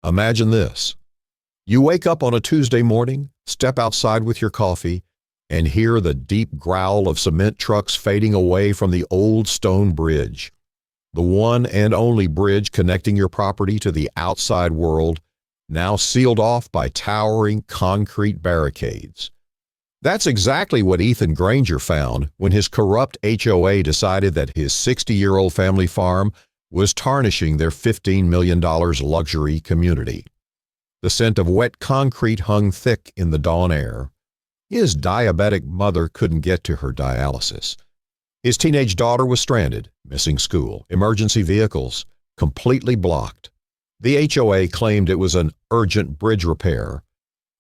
Imagine this. You wake up on a Tuesday morning, step outside with your coffee, and hear the deep growl of cement trucks fading away from the old stone bridge, the one and only bridge connecting your property to the outside world, now sealed off by towering concrete barricades. That's exactly what Ethan Granger found when his corrupt HOA decided that his 60-year-old family farm was tarnishing their $15 million luxury community. The scent of wet concrete hung thick in the dawn air. His diabetic mother couldn't get to her dialysis. His teenage daughter was stranded, missing school, emergency vehicles, completely blocked. The HOA claimed it was an urgent bridge repair,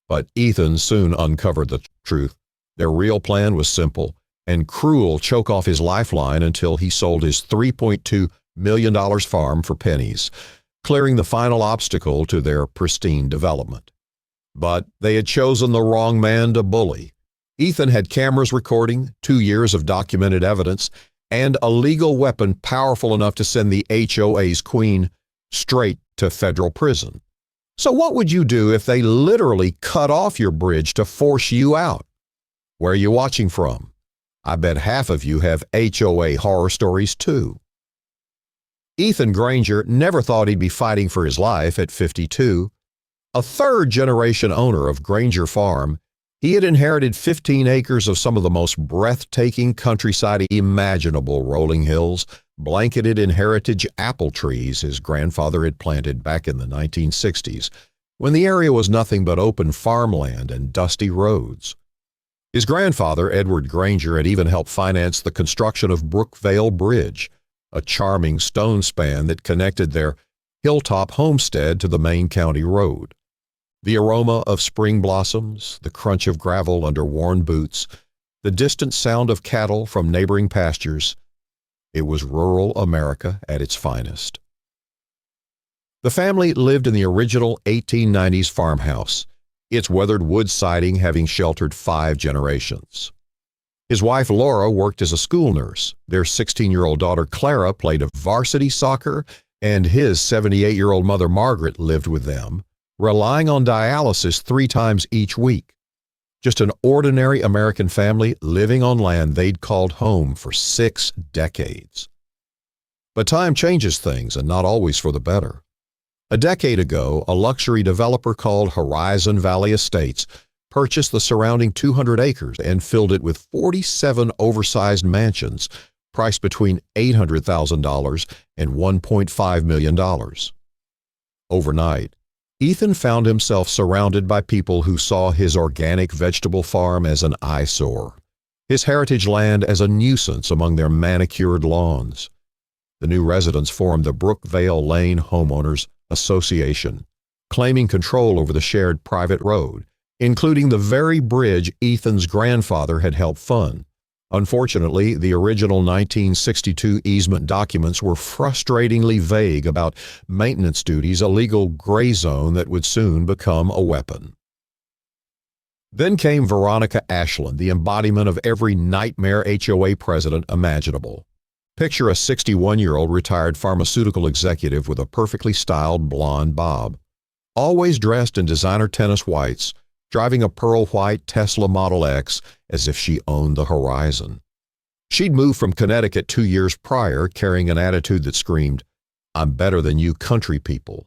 but Ethan soon uncovered the truth. Their real plan was simple and cruel: choke off his lifeline until he sold his $3.2 million farm for pennies, clearing the final obstacle to their pristine development. But they had chosen the wrong man to bully. Ethan had cameras recording, 2 years of documented evidence, and a legal weapon powerful enough to send the HOA's queen straight to federal prison. So what would you do if they literally cut off your bridge to force you out? Where are you watching from? I bet half of you have HOA horror stories too. Ethan Granger never thought he'd be fighting for his life at 52. A third-generation owner of Granger Farm, he had inherited 15 acres of some of the most breathtaking countryside imaginable: rolling hills, blanketed in heritage apple trees his grandfather had planted back in the 1960s, when the area was nothing but open farmland and dusty roads. His grandfather, Edward Granger, had even helped finance the construction of Brookvale Bridge, a charming stone span that connected their hilltop homestead to the main county road. The aroma of spring blossoms, the crunch of gravel under worn boots, the distant sound of cattle from neighboring pastures — it was rural America at its finest. The family lived in the original 1890s farmhouse, its weathered wood siding having sheltered 5 generations. His wife Laura worked as a school nurse. Their 16-year-old daughter Clara played varsity soccer, and his 78-year-old mother Margaret lived with them, relying on dialysis 3 times each week. Just an ordinary American family living on land they'd called home for 6 decades. But time changes things, and not always for the better. A decade ago, a luxury developer called Horizon Valley Estates purchased the surrounding 200 acres and filled it with 47 oversized mansions priced between $800,000 and $1.5 million. Overnight, Ethan found himself surrounded by people who saw his organic vegetable farm as an eyesore, his heritage land as a nuisance among their manicured lawns. The new residents formed the Brookvale Lane Homeowners Association, claiming control over the shared private road, including the very bridge Ethan's grandfather had helped fund. Unfortunately, the original 1962 easement documents were frustratingly vague about maintenance duties, a legal gray zone that would soon become a weapon. Then came Veronica Ashland, the embodiment of every nightmare HOA president imaginable. Picture a 61-year-old retired pharmaceutical executive with a perfectly styled blonde bob, always dressed in designer tennis whites, driving a pearl-white Tesla Model X as if she owned the horizon. She'd moved from Connecticut 2 years prior, carrying an attitude that screamed, "I'm better than you country people."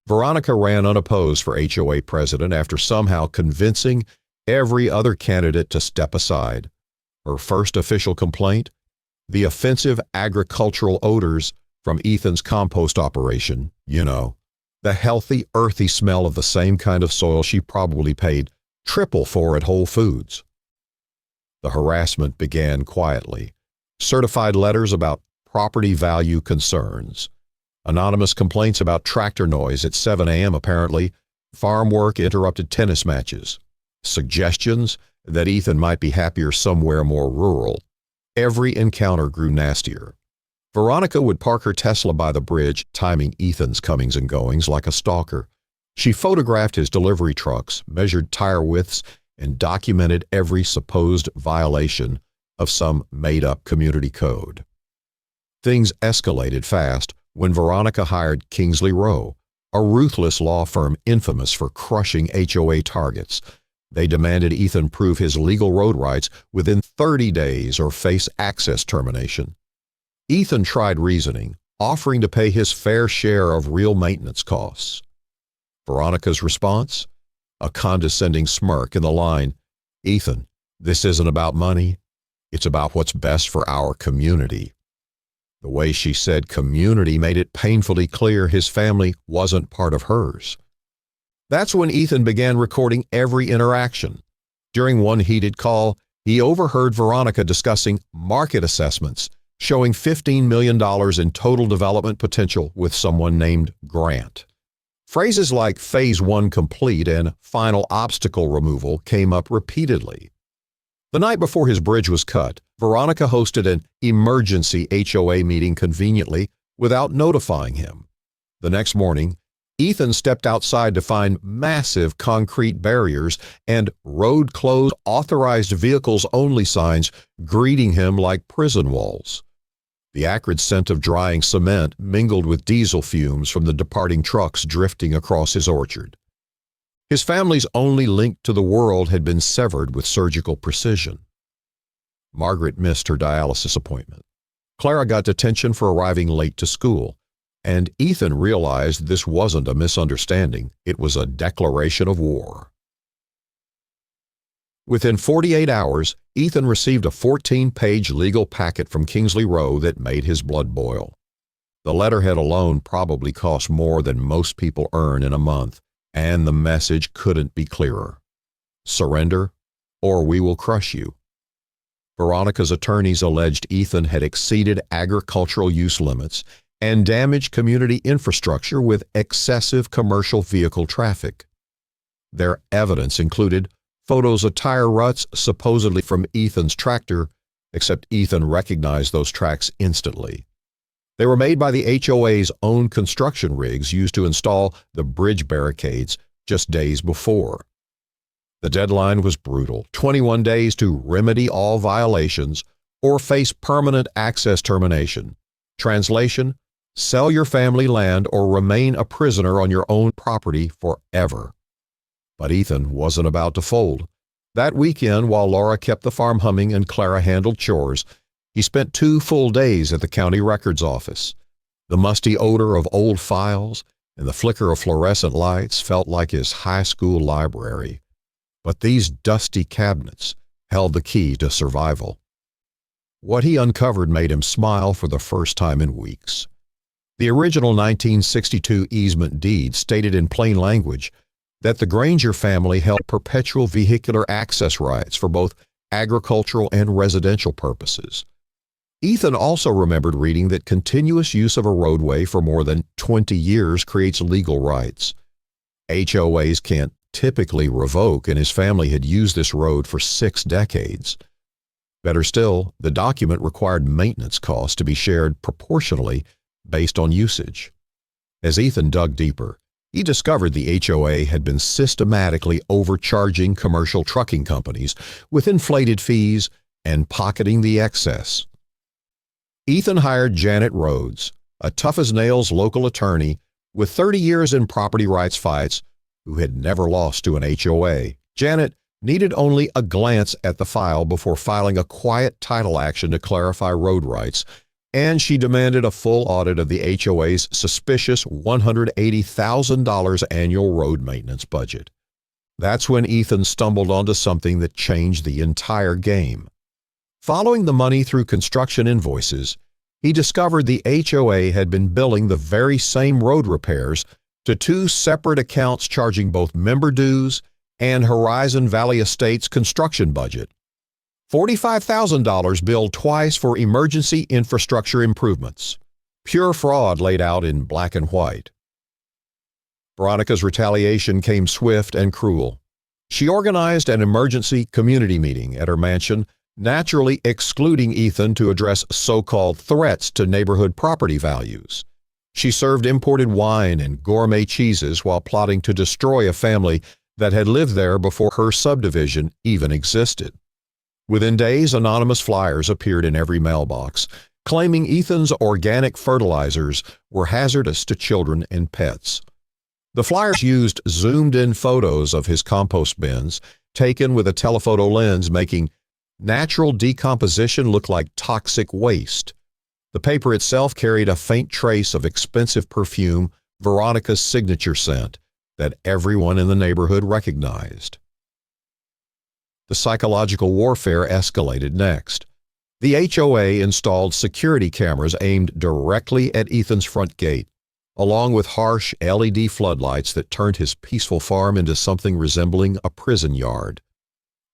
Veronica ran unopposed for HOA president after somehow convincing every other candidate to step aside. Her first official complaint? The offensive agricultural odors from Ethan's compost operation, the healthy, earthy smell of the same kind of soil she probably paid triple for at Whole Foods. The harassment began quietly. Certified letters about property value concerns, anonymous complaints about tractor noise at 7 a.m. apparently, farm work interrupted tennis matches, suggestions that Ethan might be happier somewhere more rural. Every encounter grew nastier. Veronica would park her Tesla by the bridge, timing Ethan's comings and goings like a stalker. She photographed his delivery trucks, measured tire widths, and documented every supposed violation of some made-up community code. Things escalated fast when Veronica hired Kingsley Rowe, a ruthless law firm infamous for crushing HOA targets. They demanded Ethan prove his legal road rights within 30 days or face access termination. Ethan tried reasoning, offering to pay his fair share of real maintenance costs. Veronica's response? A condescending smirk in the line, "Ethan, this isn't about money. It's about what's best for our community." The way she said community made it painfully clear his family wasn't part of hers. That's when Ethan began recording every interaction. During one heated call, he overheard Veronica discussing market assessments, showing $15 million in total development potential with someone named Grant. Phrases like Phase 1 complete and final obstacle removal came up repeatedly. The night before his bridge was cut, Veronica hosted an emergency HOA meeting conveniently without notifying him. The next morning, Ethan stepped outside to find massive concrete barriers and road closed authorized vehicles only signs greeting him like prison walls. The acrid scent of drying cement mingled with diesel fumes from the departing trucks drifting across his orchard. His family's only link to the world had been severed with surgical precision. Margaret missed her dialysis appointment. Clara got detention for arriving late to school, and Ethan realized this wasn't a misunderstanding, it was a declaration of war. Within 48 hours, Ethan received a 14-page legal packet from Kingsley Rowe that made his blood boil. The letterhead alone probably cost more than most people earn in a month, and the message couldn't be clearer. Surrender, or we will crush you. Veronica's attorneys alleged Ethan had exceeded agricultural use limits and damaged community infrastructure with excessive commercial vehicle traffic. Their evidence included photos of tire ruts supposedly from Ethan's tractor, except Ethan recognized those tracks instantly. They were made by the HOA's own construction rigs used to install the bridge barricades just days before. The deadline was brutal, 21 days to remedy all violations or face permanent access termination. Translation: sell your family land or remain a prisoner on your own property forever. But Ethan wasn't about to fold. That weekend, while Laura kept the farm humming and Clara handled chores, he spent 2 full days at the county records office. The musty odor of old files and the flicker of fluorescent lights felt like his high school library. But these dusty cabinets held the key to survival. What he uncovered made him smile for the first time in weeks. The original 1962 easement deed stated in plain language that the Granger family held perpetual vehicular access rights for both agricultural and residential purposes. Ethan also remembered reading that continuous use of a roadway for more than 20 years creates legal rights. HOAs can't typically revoke, and his family had used this road for 6 decades. Better still, the document required maintenance costs to be shared proportionally based on usage. As Ethan dug deeper, he discovered the HOA had been systematically overcharging commercial trucking companies with inflated fees and pocketing the excess. Ethan hired Janet Rhodes, a tough-as-nails local attorney with 30 years in property rights fights who had never lost to an HOA. Janet needed only a glance at the file before filing a quiet title action to clarify road rights, and she demanded a full audit of the HOA's suspicious $180,000 annual road maintenance budget. That's when Ethan stumbled onto something that changed the entire game. Following the money through construction invoices, he discovered the HOA had been billing the very same road repairs to 2 separate accounts charging both member dues and Horizon Valley Estates construction budget. $45,000 billed twice for emergency infrastructure improvements. Pure fraud laid out in black and white. Veronica's retaliation came swift and cruel. She organized an emergency community meeting at her mansion, naturally excluding Ethan to address so-called threats to neighborhood property values. She served imported wine and gourmet cheeses while plotting to destroy a family that had lived there before her subdivision even existed. Within days, anonymous flyers appeared in every mailbox, claiming Ethan's organic fertilizers were hazardous to children and pets. The flyers used zoomed-in photos of his compost bins, taken with a telephoto lens, making natural decomposition look like toxic waste. The paper itself carried a faint trace of expensive perfume, Veronica's signature scent, that everyone in the neighborhood recognized. The psychological warfare escalated next. The HOA installed security cameras aimed directly at Ethan's front gate, along with harsh LED floodlights that turned his peaceful farm into something resembling a prison yard.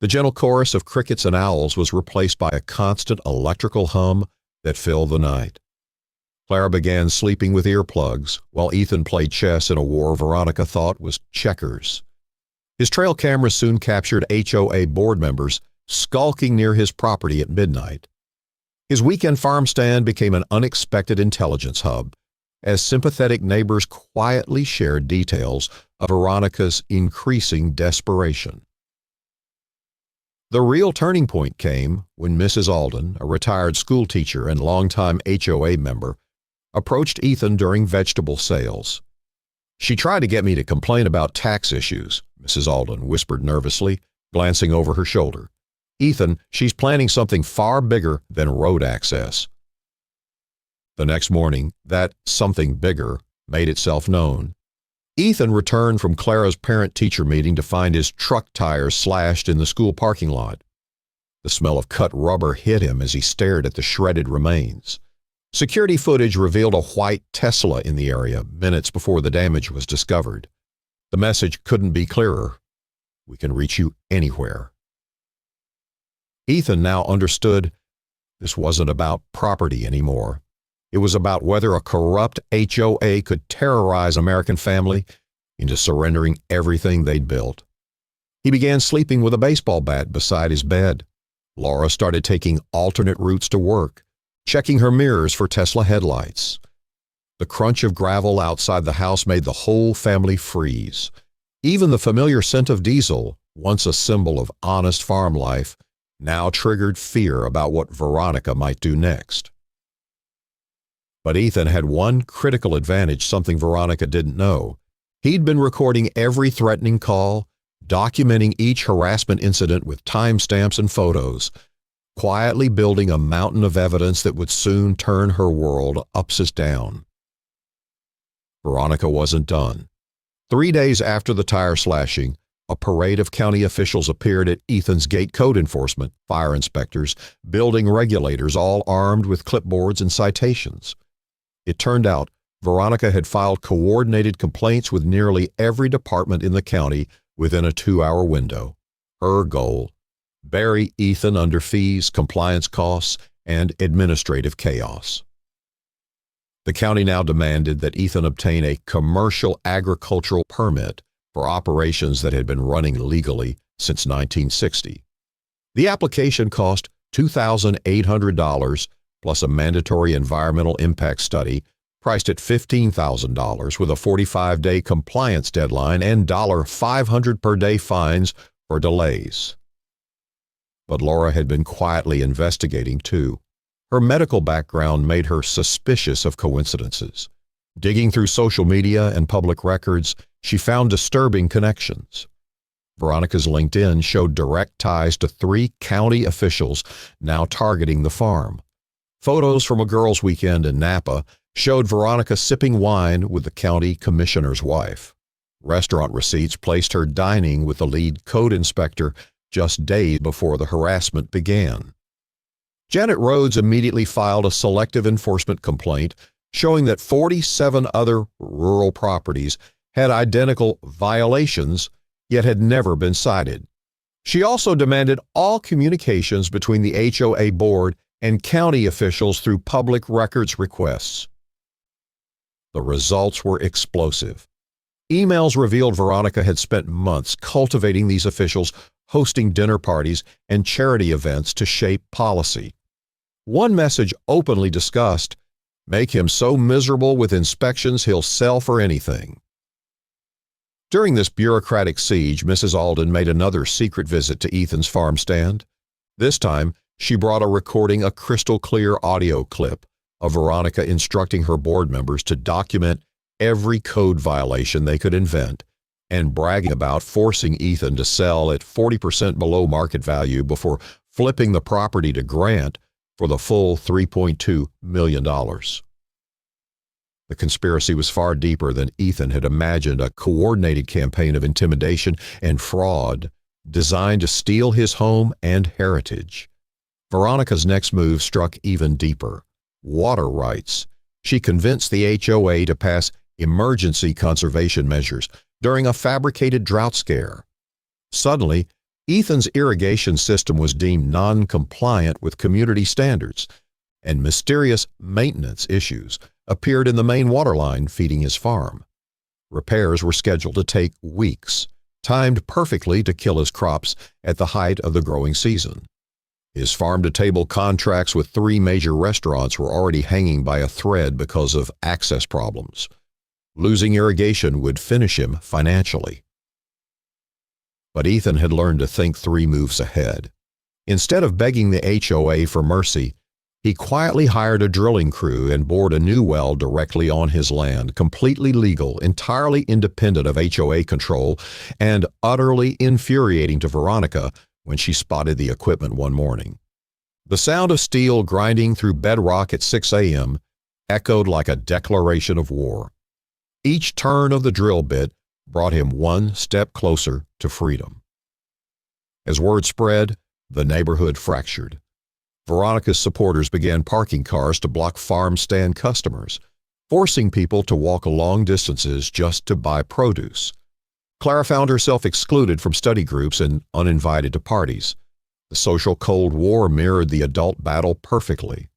The gentle chorus of crickets and owls was replaced by a constant electrical hum that filled the night. Clara began sleeping with earplugs, while Ethan played chess in a war Veronica thought was checkers. His trail cameras soon captured HOA board members skulking near his property at midnight. His weekend farm stand became an unexpected intelligence hub, as sympathetic neighbors quietly shared details of Veronica's increasing desperation. The real turning point came when Mrs. Alden, a retired schoolteacher and longtime HOA member, approached Ethan during vegetable sales. "She tried to get me to complain about tax issues," Mrs. Alden whispered nervously, glancing over her shoulder. "Ethan, she's planning something far bigger than road access." The next morning, that something bigger made itself known. Ethan returned from Clara's parent-teacher meeting to find his truck tires slashed in the school parking lot. The smell of cut rubber hit him as he stared at the shredded remains. Security footage revealed a white Tesla in the area minutes before the damage was discovered. The message couldn't be clearer. "We can reach you anywhere." Ethan now understood this wasn't about property anymore. It was about whether a corrupt HOA could terrorize American family into surrendering everything they'd built. He began sleeping with a baseball bat beside his bed. Laura started taking alternate routes to work, checking her mirrors for Tesla headlights. The crunch of gravel outside the house made the whole family freeze. Even the familiar scent of diesel, once a symbol of honest farm life, now triggered fear about what Veronica might do next. But Ethan had one critical advantage, something Veronica didn't know. He'd been recording every threatening call, documenting each harassment incident with timestamps and photos, quietly building a mountain of evidence that would soon turn her world upside down. Veronica wasn't done. 3 days after the tire slashing, a parade of county officials appeared at Ethan's gate. Code enforcement, fire inspectors, building regulators, all armed with clipboards and citations. It turned out Veronica had filed coordinated complaints with nearly every department in the county within a 2-hour window. Her goal: bury Ethan under fees, compliance costs, and administrative chaos. The county now demanded that Ethan obtain a commercial agricultural permit for operations that had been running legally since 1960. The application cost $2,800 plus a mandatory environmental impact study priced at $15,000 with a 45-day compliance deadline and $500 per day fines for delays. But Laura had been quietly investigating too. Her medical background made her suspicious of coincidences. Digging through social media and public records, she found disturbing connections. Veronica's LinkedIn showed direct ties to 3 county officials now targeting the farm. Photos from a girls' weekend in Napa showed Veronica sipping wine with the county commissioner's wife. Restaurant receipts placed her dining with the lead code inspector just days before the harassment began. Janet Rhodes immediately filed a selective enforcement complaint showing that 47 other rural properties had identical violations yet had never been cited. She also demanded all communications between the HOA board and county officials through public records requests. The results were explosive. Emails revealed Veronica had spent months cultivating these officials, hosting dinner parties and charity events to shape policy. One message openly discussed, "Make him so miserable with inspections he'll sell for anything." During this bureaucratic siege, Mrs. Alden made another secret visit to Ethan's farm stand. This time, she brought a crystal-clear audio clip of Veronica instructing her board members to document every code violation they could invent, and bragging about forcing Ethan to sell at 40% below market value before flipping the property to Grant for the full $3.2 million. The conspiracy was far deeper than Ethan had imagined, a coordinated campaign of intimidation and fraud designed to steal his home and heritage. Veronica's next move struck even deeper. Water rights. She convinced the HOA to pass emergency conservation measures during a fabricated drought scare. Suddenly, Ethan's irrigation system was deemed non-compliant with community standards, and mysterious maintenance issues appeared in the main water line feeding his farm. Repairs were scheduled to take weeks, timed perfectly to kill his crops at the height of the growing season. His farm-to-table contracts with 3 major restaurants were already hanging by a thread because of access problems. Losing irrigation would finish him financially. But Ethan had learned to think 3 moves ahead. Instead of begging the HOA for mercy, he quietly hired a drilling crew and bored a new well directly on his land, completely legal, entirely independent of HOA control, and utterly infuriating to Veronica when she spotted the equipment one morning. The sound of steel grinding through bedrock at 6 a.m. echoed like a declaration of war. Each turn of the drill bit brought him one step closer to freedom. As word spread, the neighborhood fractured. Veronica's supporters began parking cars to block farm stand customers, forcing people to walk long distances just to buy produce. Clara found herself excluded from study groups and uninvited to parties. The social Cold War mirrored the adult battle perfectly.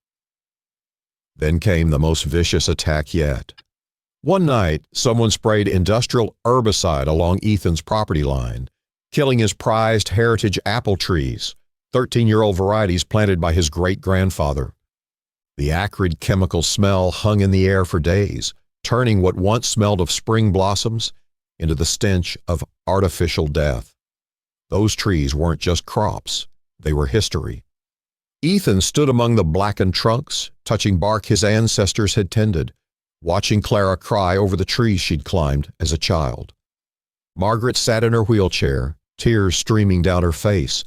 Then came the most vicious attack yet. One night, someone sprayed industrial herbicide along Ethan's property line, killing his prized heritage apple trees, 13-year-old varieties planted by his great-grandfather. The acrid chemical smell hung in the air for days, turning what once smelled of spring blossoms into the stench of artificial death. Those trees weren't just crops, they were history. Ethan stood among the blackened trunks, touching bark his ancestors had tended, watching Clara cry over the trees she'd climbed as a child. Margaret sat in her wheelchair, tears streaming down her face,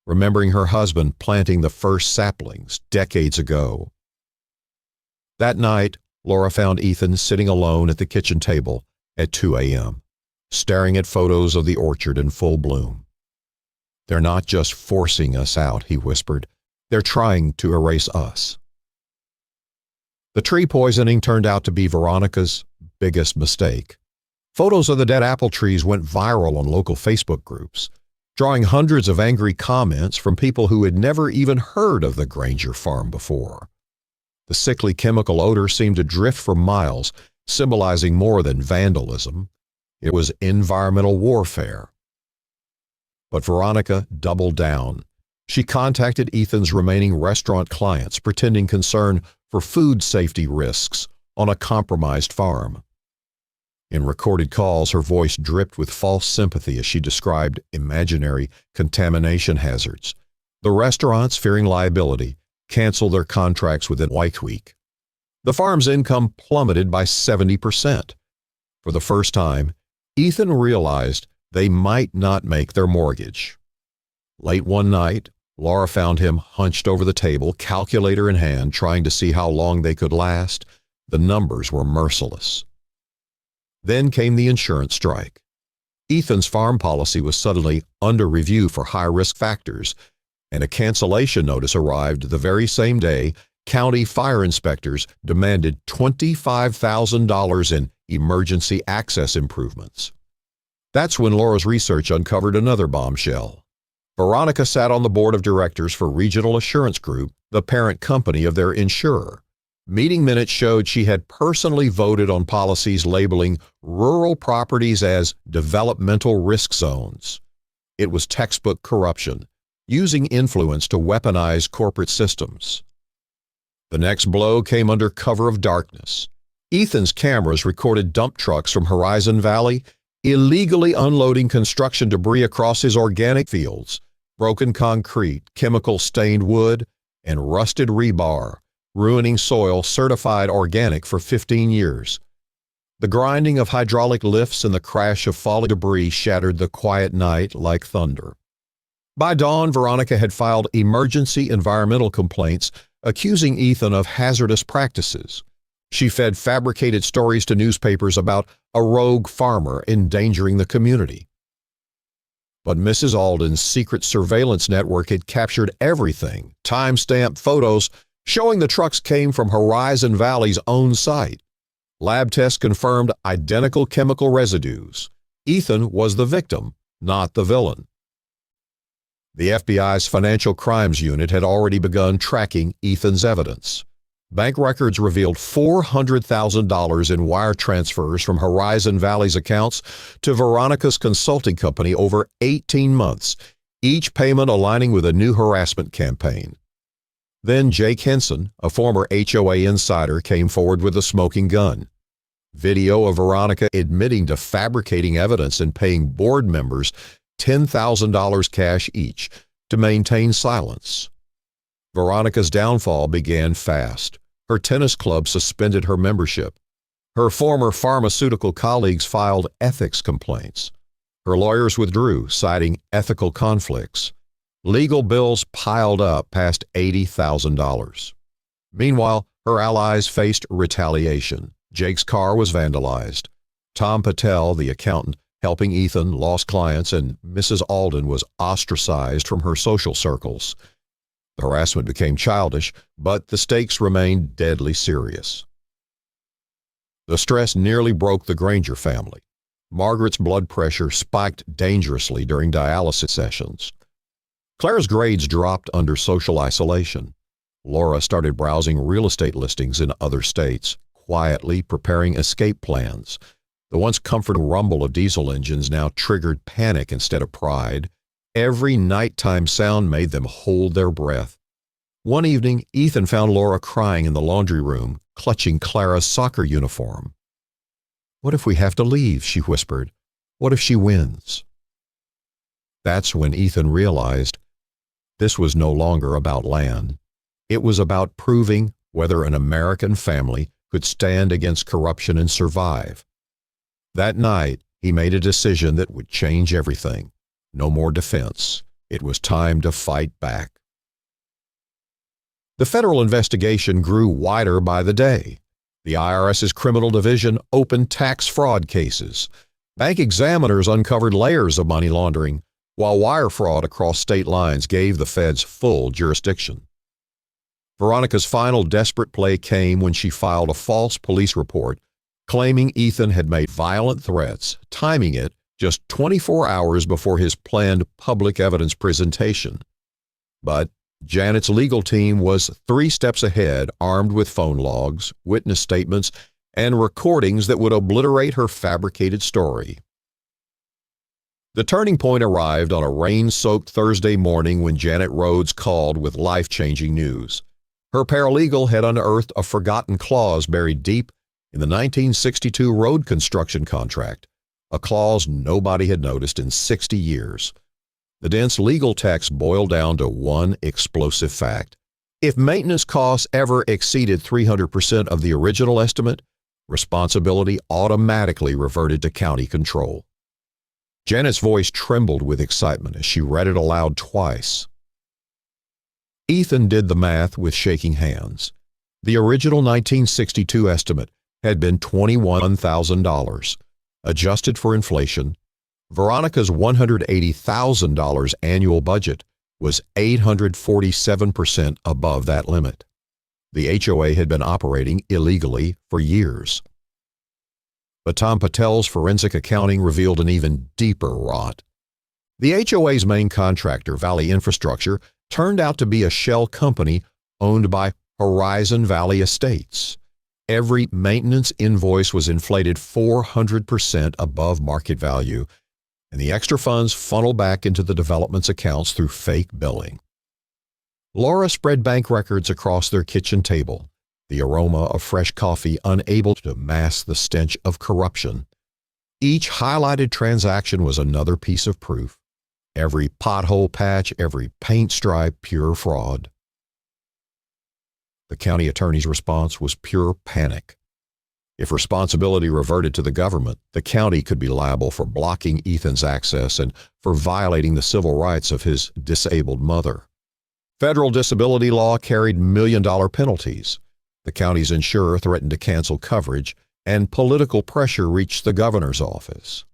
remembering her husband planting the first saplings decades ago. That night, Laura found Ethan sitting alone at the kitchen table at 2 a.m., staring at photos of the orchard in full bloom. "They're not just forcing us out," he whispered. "They're trying to erase us." The tree poisoning turned out to be Veronica's biggest mistake. Photos of the dead apple trees went viral on local Facebook groups, drawing hundreds of angry comments from people who had never even heard of the Granger farm before. The sickly chemical odor seemed to drift for miles, symbolizing more than vandalism. It was environmental warfare. But Veronica doubled down. She contacted Ethan's remaining restaurant clients, pretending concern for food safety risks on a compromised farm. In recorded calls, her voice dripped with false sympathy as she described imaginary contamination hazards. The restaurants, fearing liability, canceled their contracts within a week. The farm's income plummeted by 70%. For the first time, Ethan realized they might not make their mortgage. Late one night, Laura found him hunched over the table, calculator in hand, trying to see how long they could last. The numbers were merciless. Then came the insurance strike. Ethan's farm policy was suddenly under review for high-risk factors, and a cancellation notice arrived the very same day. County fire inspectors demanded $25,000 in emergency access improvements. That's when Laura's research uncovered another bombshell. Veronica sat on the board of directors for Regional Assurance Group, the parent company of their insurer. Meeting minutes showed she had personally voted on policies labeling rural properties as developmental risk zones. It was textbook corruption, using influence to weaponize corporate systems. The next blow came under cover of darkness. Ethan's cameras recorded dump trucks from Horizon Valley illegally unloading construction debris across his organic fields, broken concrete, chemical-stained wood, and rusted rebar, ruining soil certified organic for 15 years. The grinding of hydraulic lifts and the crash of falling debris shattered the quiet night like thunder. By dawn, Veronica had filed emergency environmental complaints accusing Ethan of hazardous practices. She fed fabricated stories to newspapers about a rogue farmer endangering the community. But Mrs. Alden's secret surveillance network had captured everything, time-stamped photos showing the trucks came from Horizon Valley's own site. Lab tests confirmed identical chemical residues. Ethan was the victim, not the villain. The FBI's Financial Crimes Unit had already begun tracking Ethan's evidence. Bank records revealed $400,000 in wire transfers from Horizon Valley's accounts to Veronica's consulting company over 18 months, each payment aligning with a new harassment campaign. Then Jake Henson, a former HOA insider, came forward with a smoking gun. Video of Veronica admitting to fabricating evidence and paying board members $10,000 cash each to maintain silence. Veronica's downfall began fast. Her tennis club suspended her membership. Her former pharmaceutical colleagues filed ethics complaints. Her lawyers withdrew, citing ethical conflicts. Legal bills piled up past $80,000. Meanwhile, her allies faced retaliation. Jake's car was vandalized. Tom Patel, the accountant helping Ethan, lost clients, and Mrs. Alden was ostracized from her social circles. The harassment became childish, but the stakes remained deadly serious. The stress nearly broke the Granger family. Margaret's blood pressure spiked dangerously during dialysis sessions. Clara's grades dropped under social isolation. Laura started browsing real estate listings in other states, quietly preparing escape plans. The once comforting rumble of diesel engines now triggered panic instead of pride. Every nighttime sound made them hold their breath. One evening, Ethan found Laura crying in the laundry room, clutching Clara's soccer uniform. "What if we have to leave?" she whispered. "What if she wins?" That's when Ethan realized this was no longer about land. It was about proving whether an American family could stand against corruption and survive. That night, he made a decision that would change everything. No more defense. It was time to fight back. The federal investigation grew wider by the day. The IRS's criminal division opened tax fraud cases. Bank examiners uncovered layers of money laundering, while wire fraud across state lines gave the feds full jurisdiction. Veronica's final desperate play came when she filed a false police report claiming Ethan had made violent threats, timing it just 24 hours before his planned public evidence presentation. But Janet's legal team was 3 steps ahead, armed with phone logs, witness statements, and recordings that would obliterate her fabricated story. The turning point arrived on a rain-soaked Thursday morning when Janet Rhodes called with life-changing news. Her paralegal had unearthed a forgotten clause buried deep in the 1962 road construction contract, a clause nobody had noticed in 60 years. The dense legal text boiled down to one explosive fact. If maintenance costs ever exceeded 300% of the original estimate, responsibility automatically reverted to county control. Janet's voice trembled with excitement as she read it aloud twice. Ethan did the math with shaking hands. The original 1962 estimate had been $21,000. Adjusted for inflation, Veronica's $180,000 annual budget was 847% above that limit. The HOA had been operating illegally for years. But Tom Patel's forensic accounting revealed an even deeper rot. The HOA's main contractor, Valley Infrastructure, turned out to be a shell company owned by Horizon Valley Estates. Every maintenance invoice was inflated 400% above market value, and the extra funds funneled back into the development's accounts through fake billing. Laura spread bank records across their kitchen table, the aroma of fresh coffee unable to mask the stench of corruption. Each highlighted transaction was another piece of proof. Every pothole patch, every paint stripe, pure fraud. The county attorney's response was pure panic. If responsibility reverted to the government, the county could be liable for blocking Ethan's access and for violating the civil rights of his disabled mother. Federal disability law carried million-dollar penalties. The county's insurer threatened to cancel coverage, and political pressure reached the governor's office.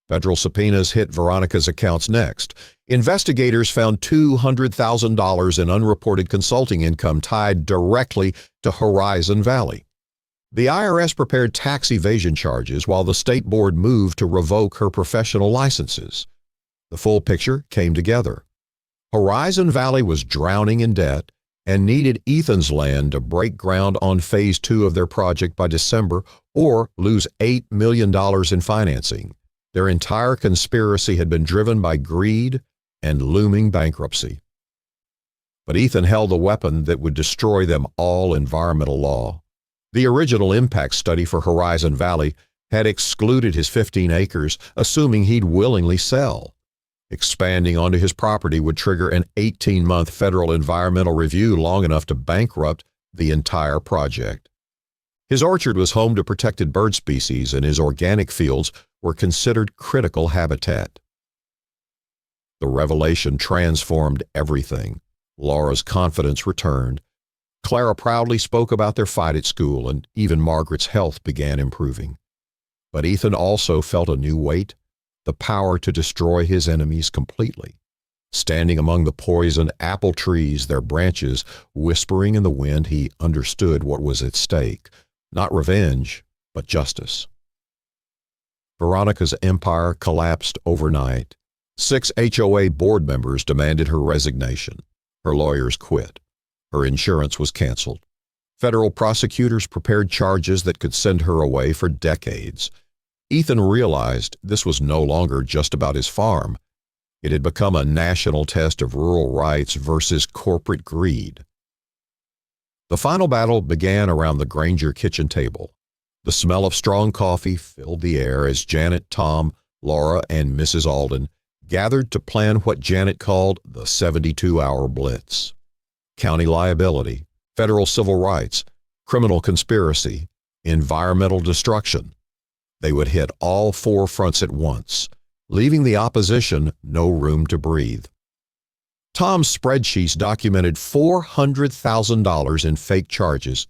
Federal subpoenas hit Veronica's accounts next. Investigators found $200,000 in unreported consulting income tied directly to Horizon Valley. The IRS prepared tax evasion charges while the state board moved to revoke her professional licenses. The full picture came together. Horizon Valley was drowning in debt and needed Ethan's land to break ground on Phase 2 of their project by December or lose $8 million in financing. Their entire conspiracy had been driven by greed and looming bankruptcy. But Ethan held the weapon that would destroy them all: environmental law. The original impact study for Horizon Valley had excluded his 15 acres, assuming he'd willingly sell. Expanding onto his property would trigger an 18-month federal environmental review long enough to bankrupt the entire project. His orchard was home to protected bird species, and his organic fields were considered critical habitat. The revelation transformed everything. Laura's confidence returned. Clara proudly spoke about their fight at school, and even Margaret's health began improving. But Ethan also felt a new weight: the power to destroy his enemies completely. Standing among the poisoned apple trees, their branches whispering in the wind, he understood what was at stake: not revenge, but justice. Veronica's empire collapsed overnight. 6 HOA board members demanded her resignation. Her lawyers quit. Her insurance was canceled. Federal prosecutors prepared charges that could send her away for decades. Ethan realized this was no longer just about his farm. It had become a national test of rural rights versus corporate greed. The final battle began around the Granger kitchen table. The smell of strong coffee filled the air as Janet, Tom, Laura, and Mrs. Alden gathered to plan what Janet called the 72-hour blitz. County liability, federal civil rights, criminal conspiracy, environmental destruction. They would hit all 4 fronts at once, leaving the opposition no room to breathe. Tom's spreadsheets documented $400,000 in fake charges,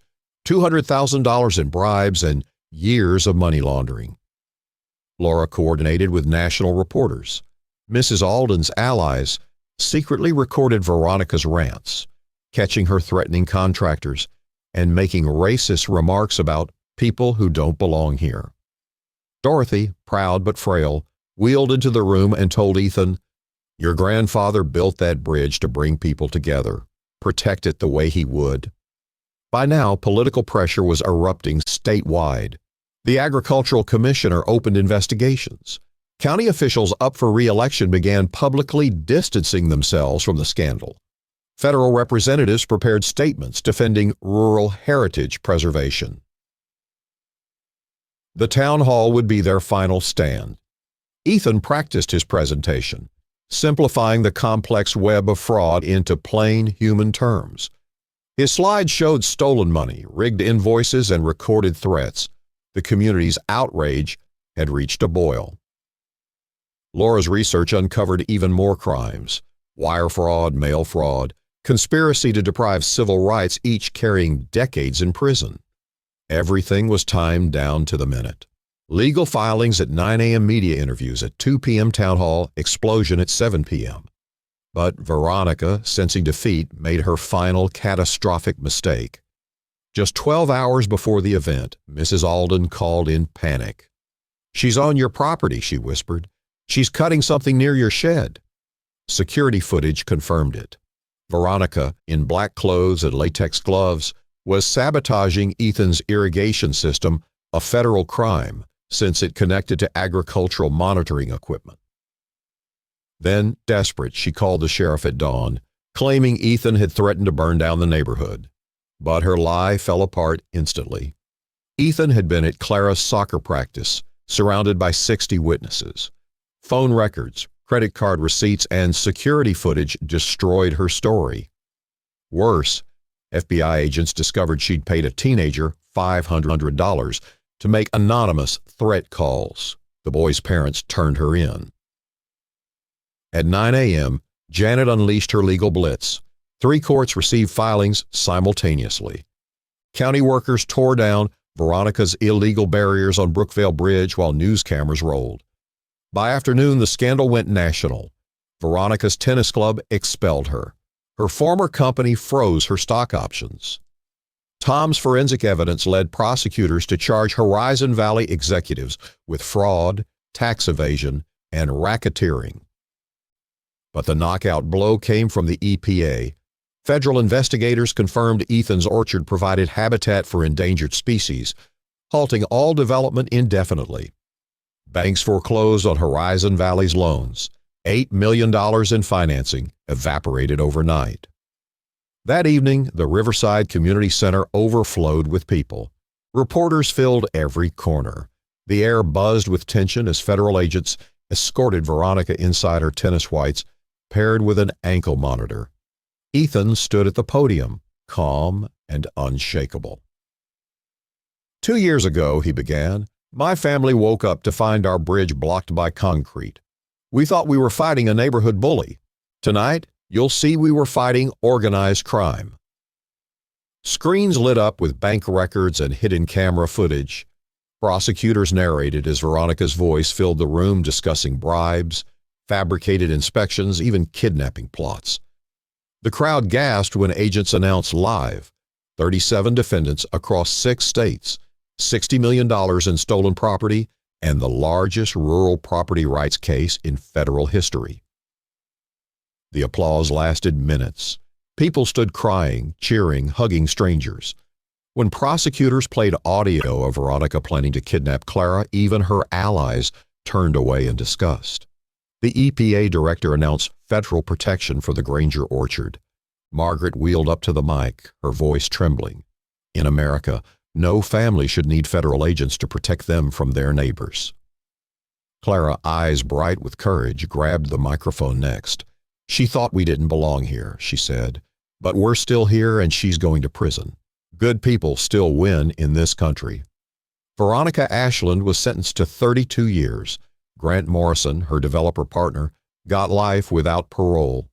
$200,000 in bribes, and years of money laundering. Laura coordinated with national reporters. Mrs. Alden's allies secretly recorded Veronica's rants, catching her threatening contractors and making racist remarks about people who don't belong here. Dorothy, proud but frail, wheeled into the room and told Ethan, "Your grandfather built that bridge to bring people together. Protect it the way he would." By now, political pressure was erupting statewide. The agricultural commissioner opened investigations. County officials up for re-election began publicly distancing themselves from the scandal. Federal representatives prepared statements defending rural heritage preservation. The town hall would be their final stand. Ethan practiced his presentation, simplifying the complex web of fraud into plain human terms. His slides showed stolen money, rigged invoices, and recorded threats. The community's outrage had reached a boil. Laura's research uncovered even more crimes: wire fraud, mail fraud, conspiracy to deprive civil rights, each carrying decades in prison. Everything was timed down to the minute. Legal filings at 9 a.m., media interviews at 2 p.m. town hall, explosion at 7 p.m. But Veronica, sensing defeat, made her final catastrophic mistake. Just 12 hours before the event, Mrs. Alden called in panic. "She's on your property," she whispered. "She's cutting something near your shed." Security footage confirmed it. Veronica, in black clothes and latex gloves, was sabotaging Ethan's irrigation system, a federal crime since it connected to agricultural monitoring equipment. Then, desperate, she called the sheriff at dawn, claiming Ethan had threatened to burn down the neighborhood. But her lie fell apart instantly. Ethan had been at Clara's soccer practice, surrounded by 60 witnesses. Phone records, credit card receipts, and security footage destroyed her story. Worse, FBI agents discovered she'd paid a teenager $500 to make anonymous threat calls. The boy's parents turned her in. At 9 a.m., Janet unleashed her legal blitz. 3 courts received filings simultaneously. County workers tore down Veronica's illegal barriers on Brookvale Bridge while news cameras rolled. By afternoon, the scandal went national. Veronica's tennis club expelled her. Her former company froze her stock options. Tom's forensic evidence led prosecutors to charge Horizon Valley executives with fraud, tax evasion, and racketeering. But the knockout blow came from the EPA. Federal investigators confirmed Ethan's orchard provided habitat for endangered species, halting all development indefinitely. Banks foreclosed on Horizon Valley's loans. $8 million in financing evaporated overnight. That evening, the Riverside Community Center overflowed with people. Reporters filled every corner. The air buzzed with tension as federal agents escorted Veronica inside her tennis whites, paired with an ankle monitor. Ethan stood at the podium, calm and unshakable. 2 years ago, he began, my family woke up to find our bridge blocked by concrete. We thought we were fighting a neighborhood bully. Tonight, you'll see we were fighting organized crime. Screens lit up with bank records and hidden camera footage. Prosecutors narrated as Veronica's voice filled the room, discussing bribes, fabricated inspections, even kidnapping plots. The crowd gasped when agents announced live 37 defendants across 6 states, $60 million in stolen property, and the largest rural property rights case in federal history. The applause lasted minutes. People stood crying, cheering, hugging strangers. When prosecutors played audio of Veronica planning to kidnap Clara, even her allies turned away in disgust. The EPA director announced federal protection for the Granger orchard. Margaret wheeled up to the mic, her voice trembling. In America, no family should need federal agents to protect them from their neighbors. Clara, eyes bright with courage, grabbed the microphone next. She thought we didn't belong here, she said, but we're still here and she's going to prison. Good people still win in this country. Veronica Ashland was sentenced to 32 years. Grant Morrison, her developer partner, got life without parole.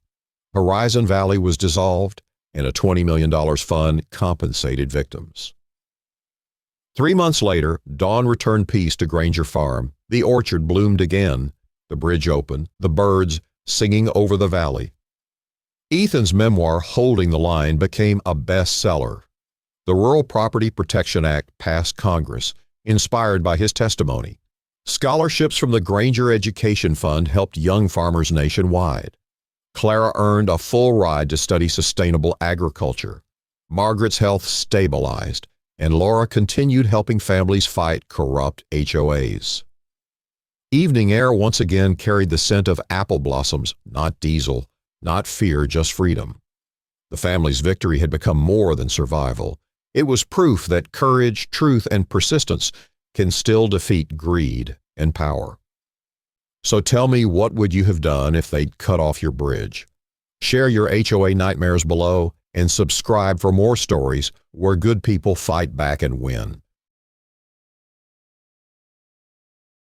Horizon Valley was dissolved, and a $20 million fund compensated victims. 3 months later, dawn returned peace to Granger Farm. The orchard bloomed again. The bridge opened, the birds singing over the valley. Ethan's memoir, Holding the Line, became a bestseller. The Rural Property Protection Act passed Congress, inspired by his testimony. Scholarships from the Granger Education Fund helped young farmers nationwide. Clara earned a full ride to study sustainable agriculture. Margaret's health stabilized, and Laura continued helping families fight corrupt HOAs. Evening air once again carried the scent of apple blossoms, not diesel, not fear, just freedom. The family's victory had become more than survival. It was proof that courage, truth, and persistence can still defeat greed and power. So tell me, what would you have done if they'd cut off your bridge? Share your HOA nightmares below and subscribe for more stories where good people fight back and win.